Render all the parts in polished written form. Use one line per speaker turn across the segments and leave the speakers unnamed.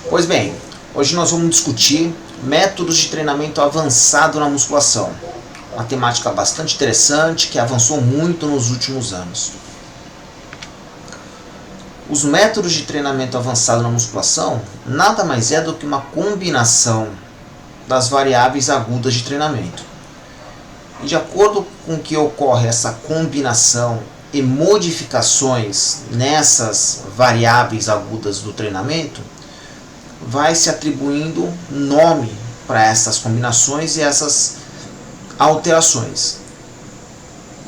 Pois bem, hoje nós vamos discutir métodos de treinamento avançado na musculação. Uma temática bastante interessante que avançou muito nos últimos anos. Os métodos de treinamento avançado na musculação nada mais é do que uma combinação das variáveis agudas de treinamento. E de acordo com que ocorre essa combinação e modificações nessas variáveis agudas do treinamento, vai se atribuindo nome para essas combinações e essas alterações.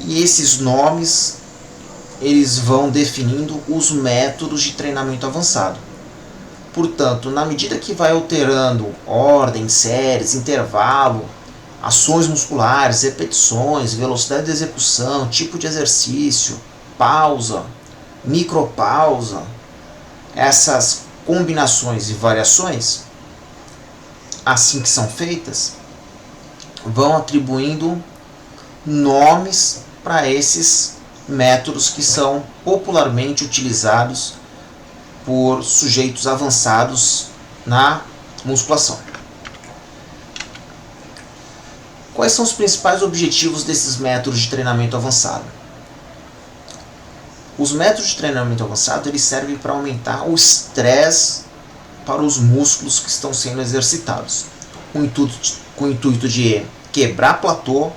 E esses nomes, eles vão definindo os métodos de treinamento avançado. Portanto, na medida que vai alterando ordem, séries, intervalo, ações musculares, repetições, velocidade de execução, tipo de exercício, pausa, micropausa, essas combinações e variações, assim que são feitas, vão atribuindo nomes para esses métodos que são popularmente utilizados por sujeitos avançados na musculação. Quais são os principais objetivos desses métodos de treinamento avançado? Os métodos de treinamento avançado eles servem para aumentar o estresse para os músculos que estão sendo exercitados, com o intuito de quebrar platô,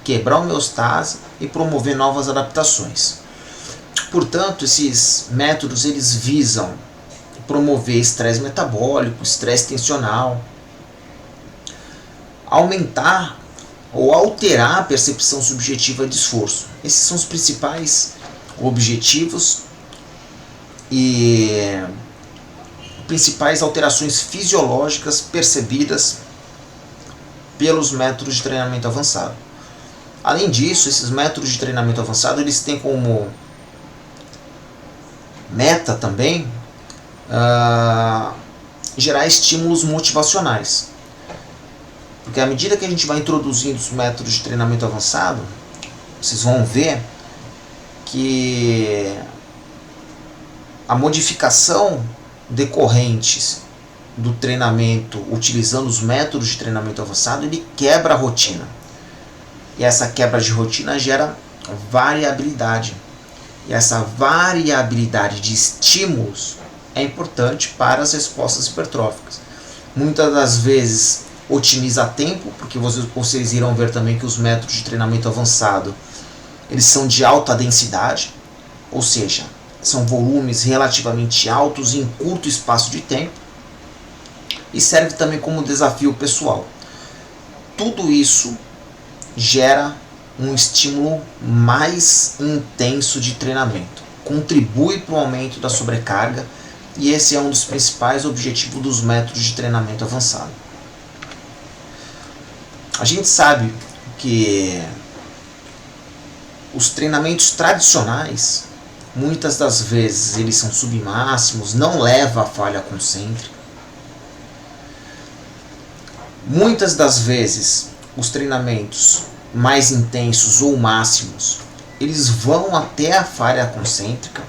quebrar homeostase e promover novas adaptações. Portanto, esses métodos eles visam promover estresse metabólico, estresse tensional, aumentar ou alterar a percepção subjetiva de esforço. Esses são os principais objetivos e principais alterações fisiológicas percebidas pelos métodos de treinamento avançado. Além disso, esses métodos de treinamento avançado eles têm como meta também gerar estímulos motivacionais. Porque à medida que a gente vai introduzindo os métodos de treinamento avançado, vocês vão ver que a modificação decorrentes do treinamento utilizando os métodos de treinamento avançado, ele quebra a rotina. E essa quebra de rotina gera variabilidade. E essa variabilidade de estímulos é importante para as respostas hipertróficas. Muitas das vezes otimiza tempo, porque vocês irão ver também que os métodos de treinamento avançado eles são de alta densidade, ou seja, são volumes relativamente altos em curto espaço de tempo, e serve também como desafio pessoal. Tudo isso gera um estímulo mais intenso de treinamento, contribui para o aumento da sobrecarga, e esse é um dos principais objetivos dos métodos de treinamento avançado. A gente sabe que os treinamentos tradicionais, muitas das vezes eles são submáximos, não leva à falha concêntrica. Muitas das vezes os treinamentos mais intensos ou máximos, eles vão até a falha concêntrica.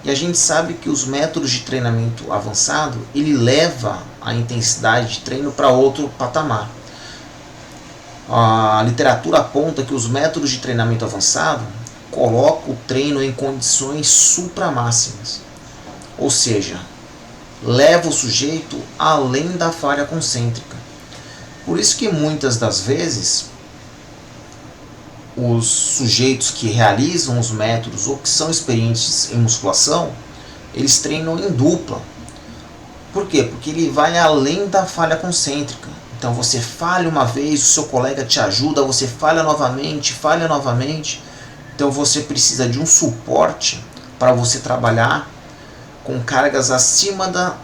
E a gente sabe que os métodos de treinamento avançado, ele leva a intensidade de treino para outro patamar. A literatura aponta que os métodos de treinamento avançado colocam o treino em condições supramáximas, ou seja, leva o sujeito além da falha concêntrica. Por isso que muitas das vezes os sujeitos que realizam os métodos ou que são experientes em musculação, eles treinam em dupla. Por quê? Porque ele vai além da falha concêntrica. Então você falha uma vez, o seu colega te ajuda, você falha novamente. Então você precisa de um suporte para você trabalhar com cargas acima da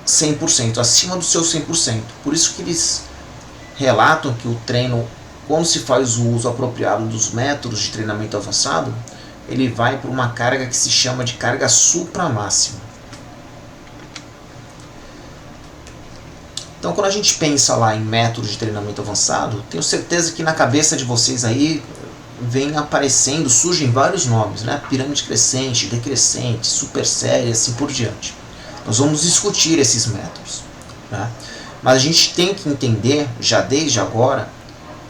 100%, acima do seu 100%. Por isso que eles relatam que o treino, quando se faz o uso apropriado dos métodos de treinamento avançado, ele vai para uma carga que se chama de carga supramáxima. Então, quando a gente pensa lá em métodos de treinamento avançado, tenho certeza que na cabeça de vocês aí vem aparecendo, surgem vários nomes, né? Pirâmide crescente, decrescente, super série, assim por diante. Nós vamos discutir esses métodos, né? Mas a gente tem que entender, já desde agora,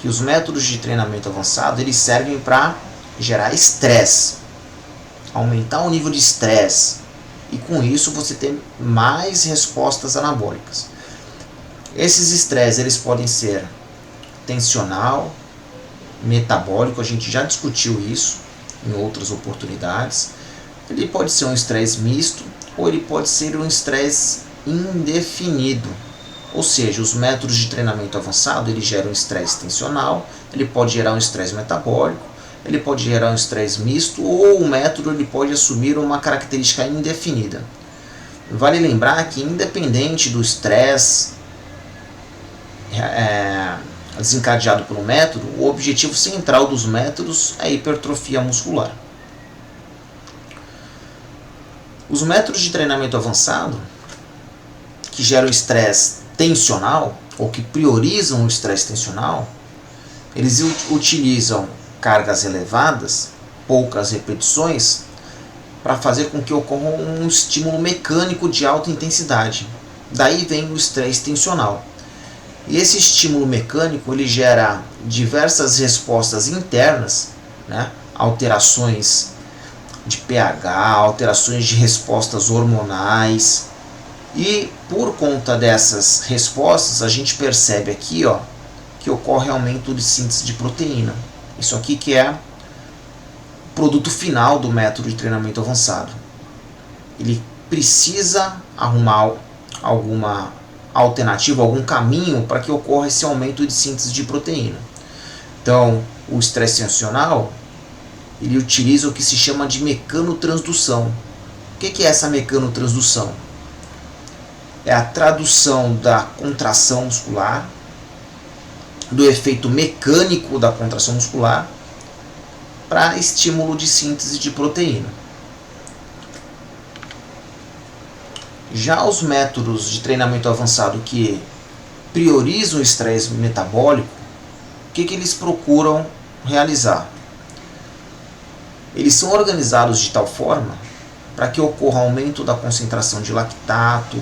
que os métodos de treinamento avançado eles servem para gerar estresse, aumentar o nível de estresse, e com isso você tem mais respostas anabólicas. Esses estresses eles podem ser tensional, metabólico, a gente já discutiu isso em outras oportunidades. Ele pode ser um estresse misto ou ele pode ser um estresse indefinido. Ou seja, os métodos de treinamento avançado ele geram um estresse tensional, ele pode gerar um estresse metabólico, ele pode gerar um estresse misto ou o método ele pode assumir uma característica indefinida. Vale lembrar que independente do estresse desencadeado pelo método, o objetivo central dos métodos é a hipertrofia muscular. Os métodos de treinamento avançado que geram estresse tensional ou que priorizam o estresse tensional, eles utilizam cargas elevadas, poucas repetições, para fazer com que ocorra um estímulo mecânico de alta intensidade. Daí vem o estresse tensional. E esse estímulo mecânico ele gera diversas respostas internas, né? Alterações de pH, alterações de respostas hormonais. E por conta dessas respostas, a gente percebe aqui que ocorre aumento de síntese de proteína. Isso aqui que é o produto final do método de treinamento avançado. Ele precisa arrumar alguma alternativa, algum caminho para que ocorra esse aumento de síntese de proteína. Então, o estresse tensional, ele utiliza o que se chama de mecanotransdução. O que é essa mecanotransdução? É a tradução da contração muscular, do efeito mecânico da contração muscular, para estímulo de síntese de proteína. Já os métodos de treinamento avançado que priorizam o estresse metabólico, o que eles procuram realizar? Eles são organizados de tal forma para que ocorra aumento da concentração de lactato,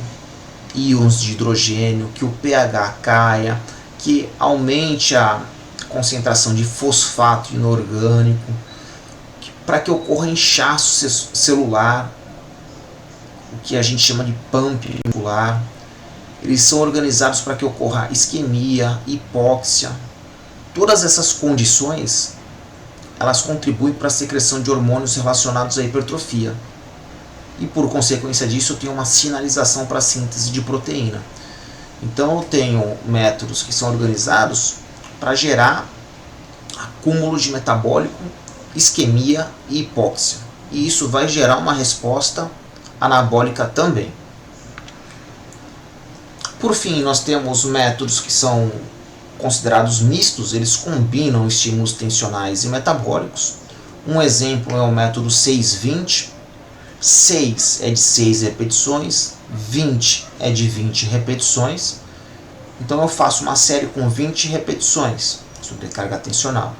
íons de hidrogênio, que o pH caia, que aumente a concentração de fosfato inorgânico, para que ocorra inchaço celular, o que a gente chama de pump muscular. Eles são organizados para que ocorra isquemia, hipóxia. Todas essas condições, elas contribuem para a secreção de hormônios relacionados à hipertrofia. E por consequência disso, eu tenho uma sinalização para a síntese de proteína. Então eu tenho métodos que são organizados para gerar acúmulo de metabólico, isquemia e hipóxia. E isso vai gerar uma resposta anabólica também. Por fim, nós temos métodos que são considerados mistos, eles combinam estímulos tensionais e metabólicos. Um exemplo é o método 6-20. 6 é de 6 repetições, 20 é de 20 repetições. Então eu faço uma série com 20 repetições, sobrecarga tensional.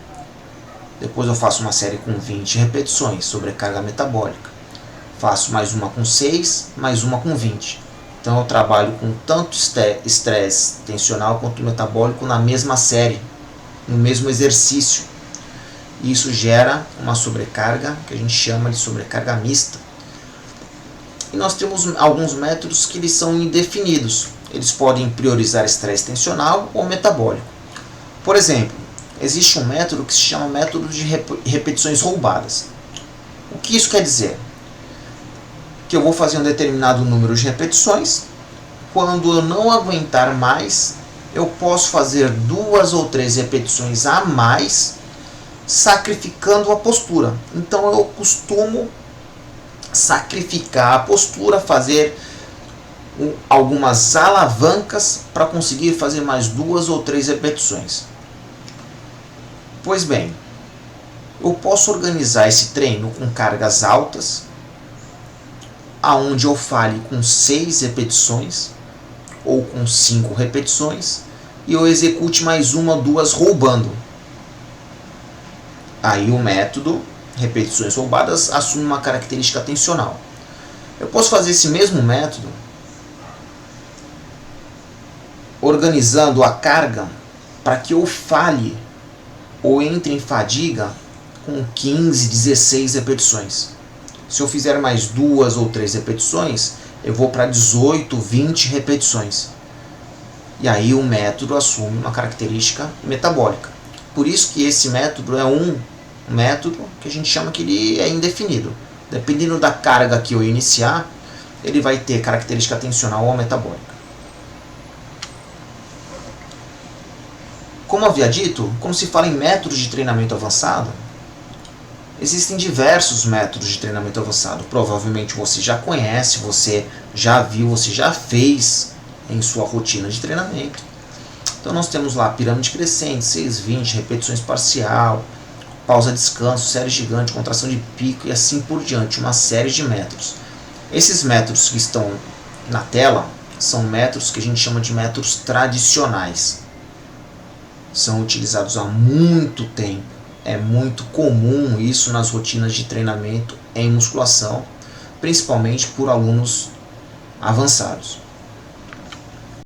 Depois eu faço uma série com 20 repetições, sobrecarga metabólica. Faço mais uma com 6, mais uma com 20. Então eu trabalho com tanto estresse tensional quanto metabólico na mesma série, no mesmo exercício. E isso gera uma sobrecarga que a gente chama de sobrecarga mista. E nós temos alguns métodos que eles são indefinidos. Eles podem priorizar estresse tensional ou metabólico. Por exemplo, existe um método que se chama método de repetições roubadas. O que isso quer dizer? Que eu vou fazer um determinado número de repetições. Quando eu não aguentar mais, eu posso fazer 2 ou 3 repetições a mais, sacrificando a postura. Então eu costumo sacrificar a postura, fazer algumas alavancas para conseguir fazer mais 2 ou 3 repetições. Pois bem, eu posso organizar esse treino com cargas altas, aonde eu fale com 6 repetições ou com 5 repetições e eu execute mais 1 ou 2 roubando. Aí o método repetições roubadas assume uma característica tensional. Eu posso fazer esse mesmo método organizando a carga para que eu falhe ou entre em fadiga com 15, 16 repetições. Se eu fizer mais 2 ou 3 repetições, eu vou para 18, 20 repetições. E aí o método assume uma característica metabólica. Por isso que esse método é um método que a gente chama que ele é indefinido. Dependendo da carga que eu iniciar, ele vai ter característica tensional ou metabólica. Como havia dito, quando se fala em métodos de treinamento avançado, existem diversos métodos de treinamento avançado. Provavelmente você já conhece, você já viu, você já fez em sua rotina de treinamento. Então nós temos lá pirâmide crescente, 6-20, repetições parcial, pausa descanso, série gigante, contração de pico e assim por diante, uma série de métodos. Esses métodos que estão na tela são métodos que a gente chama de métodos tradicionais. São utilizados há muito tempo. É muito comum isso nas rotinas de treinamento em musculação, principalmente por alunos avançados.